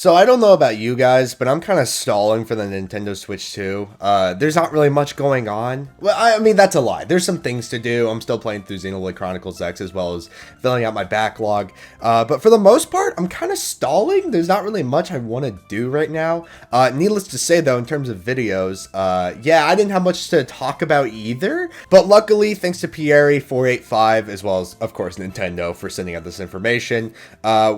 So I don't know about you guys, but I'm kind of stalling for the Nintendo Switch 2. There's not really much going on. Well, I mean, that's a lie. There's some things to do. I'm still playing through Xenoblade Chronicles X as well as filling out my backlog. But for the most part, I'm kind of stalling. There's not really much I want to do right now. Needless to say, though, in terms of videos, yeah, I didn't have much to talk about either. But luckily, thanks to Pierre485, as well as, of course, Nintendo for sending out this information,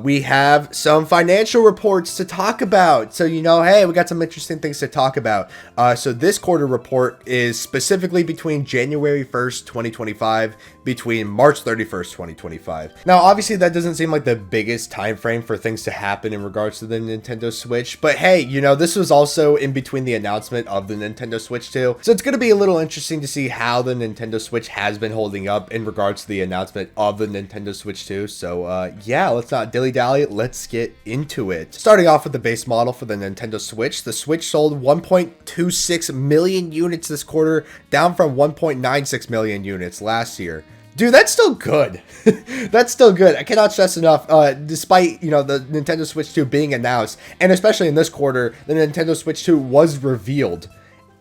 we have some financial reports to talk about. So, you know, hey, we got some interesting things to talk about. So this quarter report is specifically between January 1st, 2025, between March 31st, 2025. Now, obviously, that doesn't seem like the biggest time frame for things to happen in regards to the Nintendo Switch. But hey, you know, this was also in between the announcement of the Nintendo Switch 2. So it's going to be a little interesting to see how the Nintendo Switch has been holding up in regards to the announcement of the Nintendo Switch 2. So yeah, let's not dilly-dally. Let's get into it. Starting off with the base model for the Nintendo Switch. The Switch sold 1.26 million units this quarter, down from 1.96 million units last year. Dude, that's still good. That's still good. I cannot stress enough, despite, you know, the Nintendo Switch 2 being announced, and especially in this quarter, the Nintendo Switch 2 was revealed.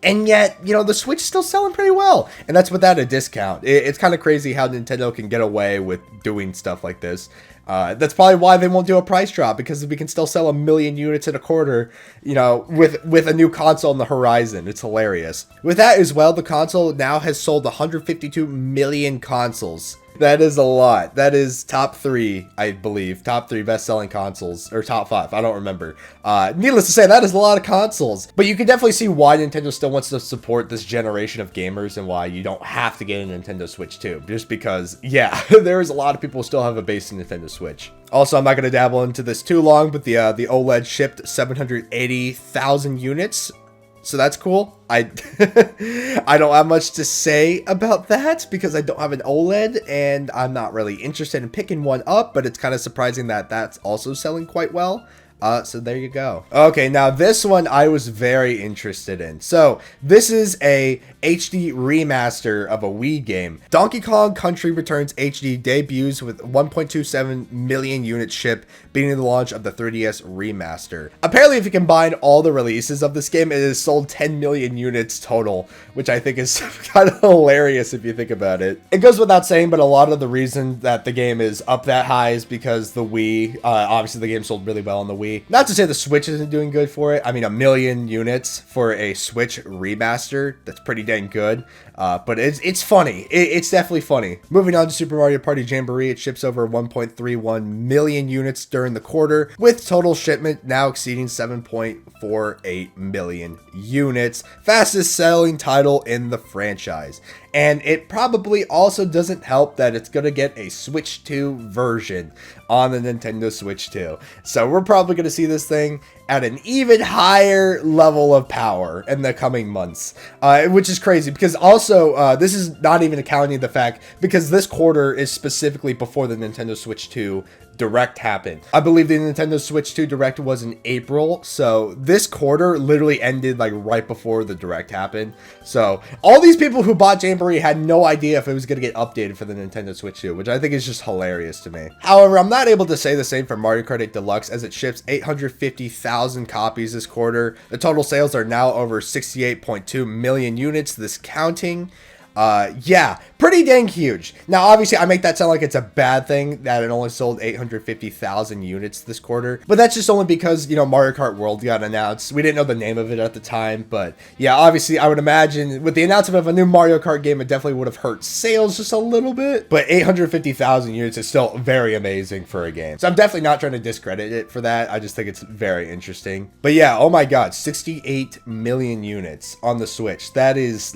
And yet, you know, the Switch is still selling pretty well. And that's without a discount. It's kind of crazy how Nintendo can get away with doing stuff like this. That's probably why they won't do a price drop, because we can still sell 1 million units in a quarter, you know, with a new console on the horizon. It's hilarious. With that as well, the console now has sold 152 million consoles. That is a lot. That is top 3, I believe. Top 3 best-selling consoles. Or top 5. I don't remember. Needless to say, that is a lot of consoles. But you can definitely see why Nintendo still wants to support this generation of gamers and why you don't have to get a Nintendo Switch 2. Just because, yeah, there's a lot of people who still have a base Nintendo Switch. Also, I'm not going to dabble into this too long, but the OLED shipped 780,000 units. So that's cool. I don't have much to say about that because I don't have an OLED and I'm not really interested in picking one up, but it's kind of surprising that that's also selling quite well. So there you go. Okay, now this one I was very interested in. So this is a HD remaster of a Wii game. Donkey Kong Country Returns HD debuts with 1.27 million units shipped, beating the launch of the 3DS remaster. Apparently, if you combine all the releases of this game, it has sold 10 million units total, which I think is kind of hilarious if you think about it. It goes without saying, but a lot of the reason that the game is up that high is because the Wii, obviously the game sold really well on the Wii. Not to say the Switch isn't doing good for it. I mean, 1 million units for a Switch remaster, that's pretty dang good. But it's funny. It's definitely funny. Moving on to Super Mario Party Jamboree, it ships over 1.31 million units during the quarter, with total shipment now exceeding 7.48 million units. Fastest selling title in the franchise. And it probably also doesn't help that it's going to get a Switch 2 version on the Nintendo Switch 2. So we're probably going to see this thing at an even higher level of power in the coming months, which is crazy because also this is not even accounting the fact because this quarter is specifically before the Nintendo Switch 2 Direct happened. I believe the Nintendo Switch 2 Direct was in April, so this quarter literally ended like right before the Direct happened. So all these people who bought Jamboree had no idea if it was going to get updated for the Nintendo Switch 2, which I think is just hilarious to me. However, I'm not able to say the same for Mario Kart 8 Deluxe as it ships 850,000 copies this quarter. The total sales are now over 68.2 million units, this counting. Yeah, pretty dang huge. Now, obviously, I make that sound like it's a bad thing that it only sold 850,000 units this quarter, but that's just only because, you know, Mario Kart World got announced. We didn't know the name of it at the time, but yeah, obviously, I would imagine with the announcement of a new Mario Kart game, it definitely would have hurt sales just a little bit, but 850,000 units is still very amazing for a game. So I'm definitely not trying to discredit it for that. I just think it's very interesting. But yeah, oh my God, 68 million units on the Switch. That is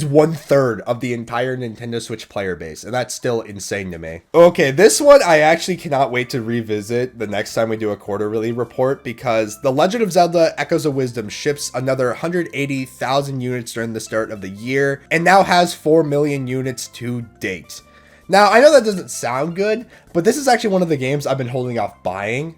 1/3 of the entire Nintendo Switch player base, and that's still insane to me. Okay, this one I actually cannot wait to revisit the next time we do a quarterly report because The Legend of Zelda Echoes of Wisdom ships another 180,000 units during the start of the year and now has 4 million units to date. Now, I know that doesn't sound good, but this is actually one of the games I've been holding off buying.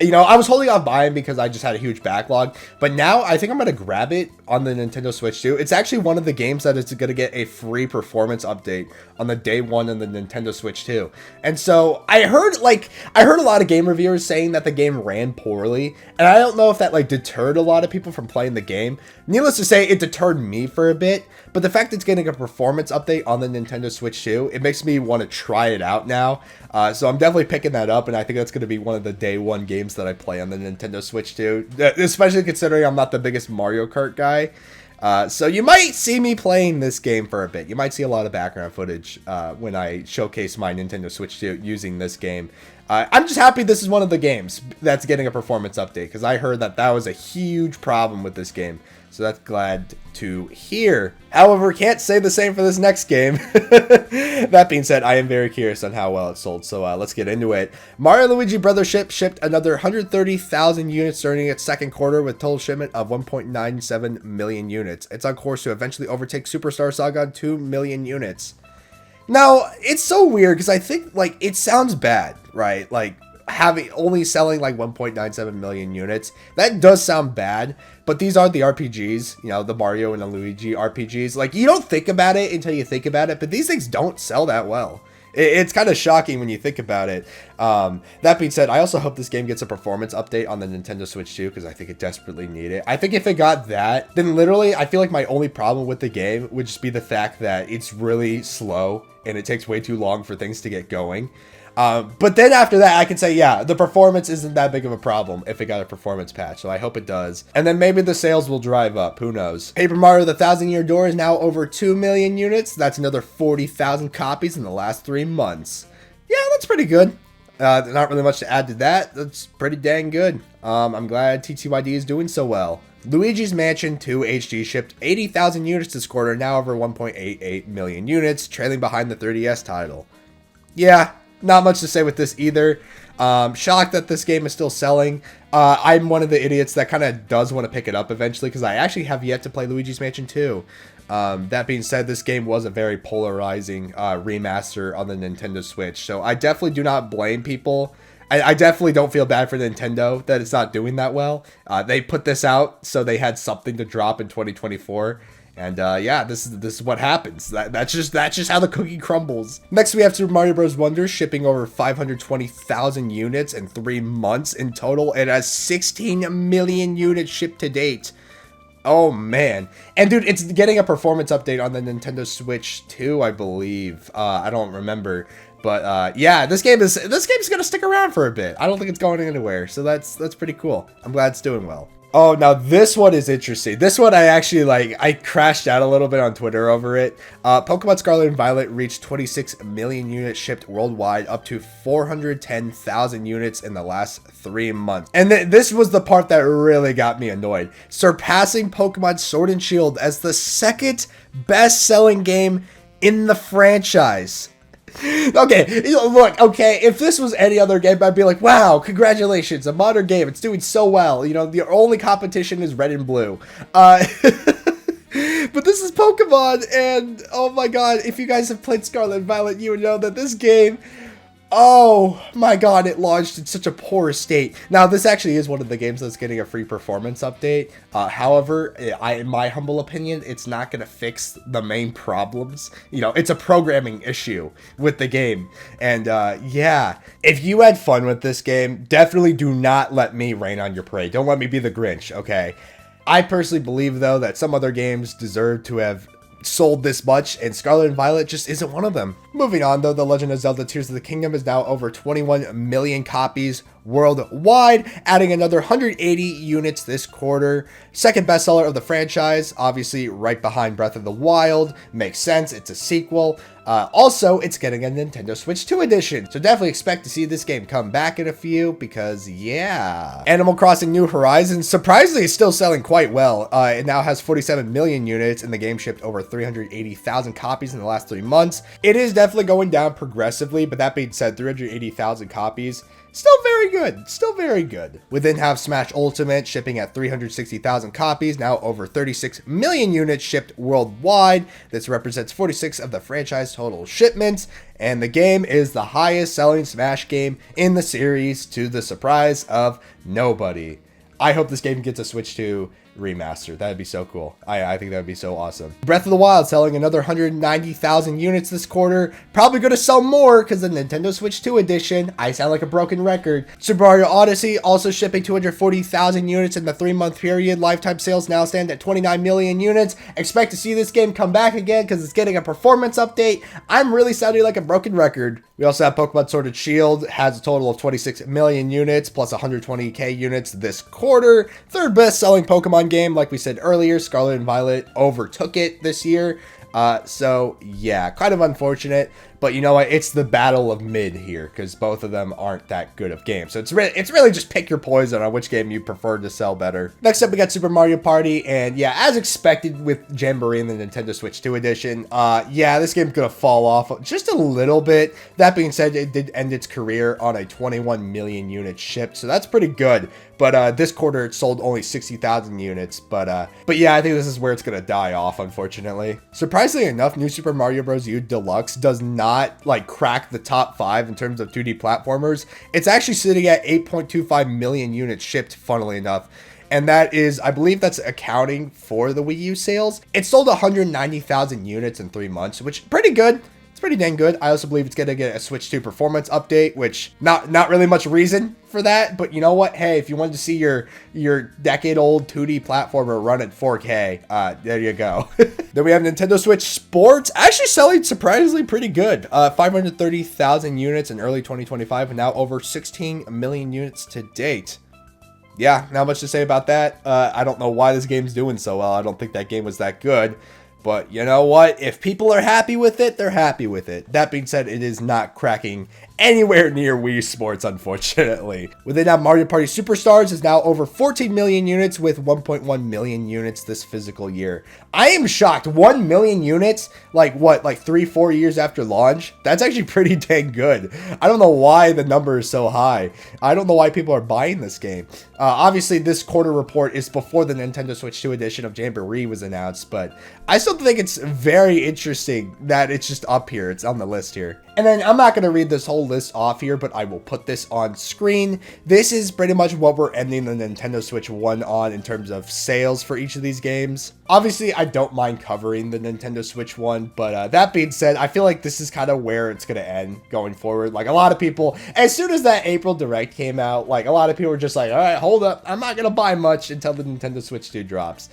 You know, I was holding off buying because I just had a huge backlog, but now I think I'm going to grab it on the Nintendo Switch too. It's actually one of the games that is going to get a free performance update on the day one on the Nintendo Switch too. And so I heard a lot of game reviewers saying that the game ran poorly, and I don't know if that like deterred a lot of people from playing the game. Needless to say, it deterred me for a bit, but the fact it's getting a performance update on the Nintendo Switch too, it makes me want to try it out now. So I'm definitely picking that up, and I think that's going to be one of the day one games that I play on the Nintendo Switch too, especially considering I'm not the biggest Mario Kart guy. So you might see me playing this game for a bit. You might see a lot of background footage when I showcase my Nintendo Switch 2 using this game. I'm just happy this is one of the games that's getting a performance update, because I heard that that was a huge problem with this game. So that's glad to hear. However, can't say the same for this next game. That being said, I am very curious on how well it sold, so let's get into it. Mario & Luigi Brothers shipped another 130,000 units during its second quarter with total shipment of 1.97 million units. It's on course to eventually overtake Superstar Saga on 2 million units. Now, it's so weird because I think, like, it sounds bad, right? Like, only selling like 1.97 million units, that does sound bad, but these are the RPGs, you know, the Mario and the Luigi RPGs. Like, you don't think about it until you think about it, but these things don't sell that well. It's kind of shocking when you think about it. That being said, I also hope this game gets a performance update on the Nintendo Switch 2, because I think it desperately needs it. I think if it got that, then literally I feel like my only problem with the game would just be the fact that it's really slow and it takes way too long for things to get going. But then after that, I can say, yeah, the performance isn't that big of a problem if it got a performance patch, so I hope it does. And then maybe the sales will drive up, who knows. Paper Mario The Thousand Year Door is now over 2 million units. That's another 40,000 copies in the last 3 months. Yeah, that's pretty good. Not really much to add to that. That's pretty dang good. I'm glad TTYD is doing so well. Luigi's Mansion 2 HD shipped 80,000 units this quarter, now over 1.88 million units, trailing behind the 3DS title. Yeah. Not much to say with this either. Shocked that this game is still selling. I'm one of the idiots that kind of does want to pick it up eventually, because I actually have yet to play Luigi's Mansion 2. That being said, this game was a very polarizing remaster on the Nintendo Switch, so I definitely do not blame people. I definitely don't feel bad for Nintendo that it's not doing that well. They put this out so they had something to drop in 2024. And yeah, this is what happens. That's just how the cookie crumbles. Next, we have Super Mario Bros. Wonder shipping over 520,000 units in 3 months in total. It has 16 million units shipped to date. Oh man. And dude, it's getting a performance update on the Nintendo Switch 2, I believe. I don't remember. But yeah, this game's gonna stick around for a bit. I don't think it's going anywhere. So that's pretty cool. I'm glad it's doing well. Oh, now this one is interesting. This one I actually I crashed out a little bit on Twitter over it. Pokemon Scarlet and Violet reached 26 million units shipped worldwide, up to 410,000 units in the last 3 months. And this was the part that really got me annoyed. Surpassing Pokemon Sword and Shield as the second best-selling game in the franchise. Okay, look, okay, if this was any other game, I'd be like, wow, congratulations, a modern game, it's doing so well, you know, the only competition is red and blue. But this is Pokemon, and oh my god, if you guys have played Scarlet and Violet, you would know that this game, oh my god, it launched in such a poor state. Now, this actually is one of the games that's getting a free performance update. However, in my humble opinion, it's not going to fix the main problems. You know, it's a programming issue with the game. And yeah, if you had fun with this game, definitely do not let me rain on your parade. Don't let me be the Grinch, okay? I personally believe, though, that some other games deserve to have sold this much, and Scarlet and Violet just isn't one of them. Moving on, though, The Legend of Zelda Tears of the Kingdom is now over 21 million copies worldwide, adding another 180 units this quarter. Second bestseller of the franchise, obviously right behind Breath of the Wild. Makes sense, it's a sequel. Also, it's getting a Nintendo Switch 2 edition, so definitely expect to see this game come back in a few, because yeah. Animal Crossing New Horizons, surprisingly, is still selling quite well. It now has 47 million units, and the game shipped over 380,000 copies in the last 3 months. It is definitely going down progressively, but that being said, 380,000 copies, Still very good. Still very good. Within Half Smash Ultimate, shipping at 360,000 copies, now over 36 million units shipped worldwide. This represents 46 of the franchise total shipments, and the game is the highest selling Smash game in the series, to the surprise of nobody. I hope this game gets a Switch 2 remaster. That'd be so cool. I think that would be so awesome. Breath of the Wild selling another 190,000 units this quarter. Probably going to sell more because the Nintendo Switch 2 edition. I sound like a broken record. Super Mario Odyssey also shipping 240,000 units in the 3-month period. Lifetime sales now stand at 29 million units. Expect to see this game come back again because it's getting a performance update. I'm really sounding like a broken record. We also have Pokemon Sword and Shield, has a total of 26 million units plus 120k units this quarter. Third best selling Pokemon game, like we said earlier. Scarlet and Violet overtook it this year. So yeah, kind of unfortunate, but you know what? It's the battle of mid here because both of them aren't that good of games. So it's really just pick your poison on which game you prefer to sell better. Next up, we got Super Mario Party, and yeah, as expected with Jamboree and the Nintendo Switch 2 edition, yeah, this game's gonna fall off just a little bit. That being said, it did end its career on a 21 million unit shipped, so that's pretty good. But this quarter, it sold only 60,000 units. But yeah, I think this is where it's gonna die off, unfortunately. Surprisingly enough, New Super Mario Bros. U Deluxe does not like crack the top 5 in terms of 2D platformers. It's actually sitting at 8.25 million units shipped, funnily enough. And that is, I believe that's accounting for the Wii U sales. It sold 190,000 units in 3 months, which is pretty good. It's pretty dang good. I also believe it's gonna get a Switch 2 performance update, which not really much reason for that, but you know what? Hey, if you wanted to see your decade-old 2D platformer run at 4K, there you go. Then we have Nintendo Switch Sports, actually selling surprisingly pretty good. 530,000 units in early 2025, and now over 16 million units to date. Yeah, not much to say about that. I don't know why this game's doing so well. I don't think that game was that good. But you know what? If people are happy with it, they're happy with it. That being said, it is not cracking anywhere near Wii Sports, unfortunately. Within that, Mario Party Superstars is now over 14 million units with 1.1 million units this physical year. I am shocked. 1 million units? Like what? Like 3-4 years after launch? That's actually pretty dang good. I don't know why the number is so high. I don't know why people are buying this game. Obviously, this quarter report is before the Nintendo Switch 2 edition of Jamboree was announced, but I still think it's very interesting that it's just up here. It's on the list here. And then I'm not going to read this whole list off here, but I will put this on screen. This is pretty much what we're ending the Nintendo Switch 1 on in terms of sales for each of these games. Obviously, I don't mind covering the Nintendo Switch 1, but that being said, I feel like this is kind of where it's going to end going forward. Like a lot of people, as soon as that April Direct came out, like a lot of people were just like, all right, hold up. I'm not going to buy much until the Nintendo Switch 2 drops.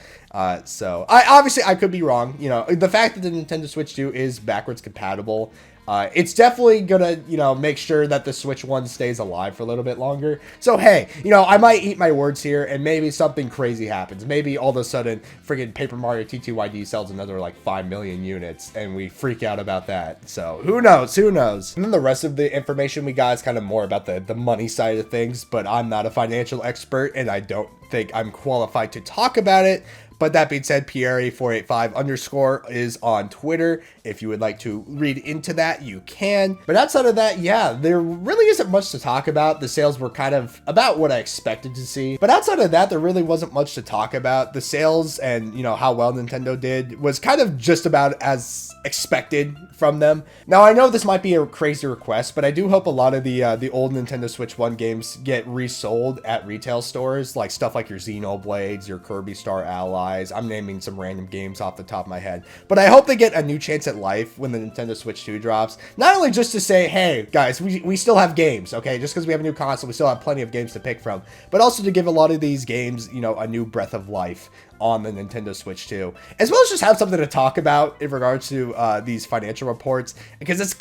So I could be wrong. You know, the fact that the Nintendo Switch 2 is backwards compatible, it's definitely gonna, you know, make sure that the Switch 1 stays alive for a little bit longer. So, hey, you know, I might eat my words here and maybe something crazy happens. Maybe all of a sudden, friggin' Paper Mario TTYD sells another like 5 million units and we freak out about that. So, who knows? Who knows? And then the rest of the information we got is kind of more about the money side of things, but I'm not a financial expert and I don't think I'm qualified to talk about it. But that being said, Pierre485_ is on Twitter. If you would like to read into that, you can. But outside of that, yeah, there really isn't much to talk about. The sales were kind of about what I expected to see. But outside of that, there really wasn't much to talk about. The sales and, you know, how well Nintendo did was kind of just about as expected from them. Now, I know this might be a crazy request, but I do hope a lot of the old Nintendo Switch 1 games get resold at retail stores, like stuff like your Xenoblades, your Kirby Star Allies. I'm naming some random games off the top of my head, but I hope they get a new chance at life when the Nintendo Switch 2 drops. Not only just to say, hey guys, we still have games, okay? Just because we have a new console, we still have plenty of games to pick from, but also to give a lot of these games, you know, a new breath of life on the Nintendo Switch 2, as well as just have something to talk about in regards to these financial reports, because it's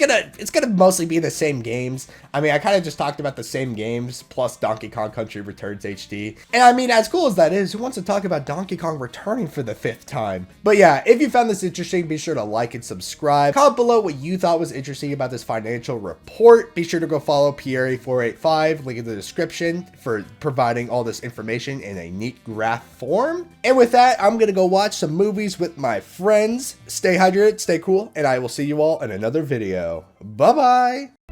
gonna mostly be the same games. I mean, I kind of just talked about the same games plus Donkey Kong Country Returns HD, and I mean, as cool as that is, who wants to talk about Donkey Kong returning for the 5th time? But yeah, if you found this interesting, be sure to like and subscribe. Comment below what you thought was interesting about this financial report. Be sure to go follow Pierre485, link in the description, for providing all this information in a neat graph form. And with that, I'm gonna go watch some movies with my friends. Stay hydrated, stay cool, and I will see you all in another video. Bye bye.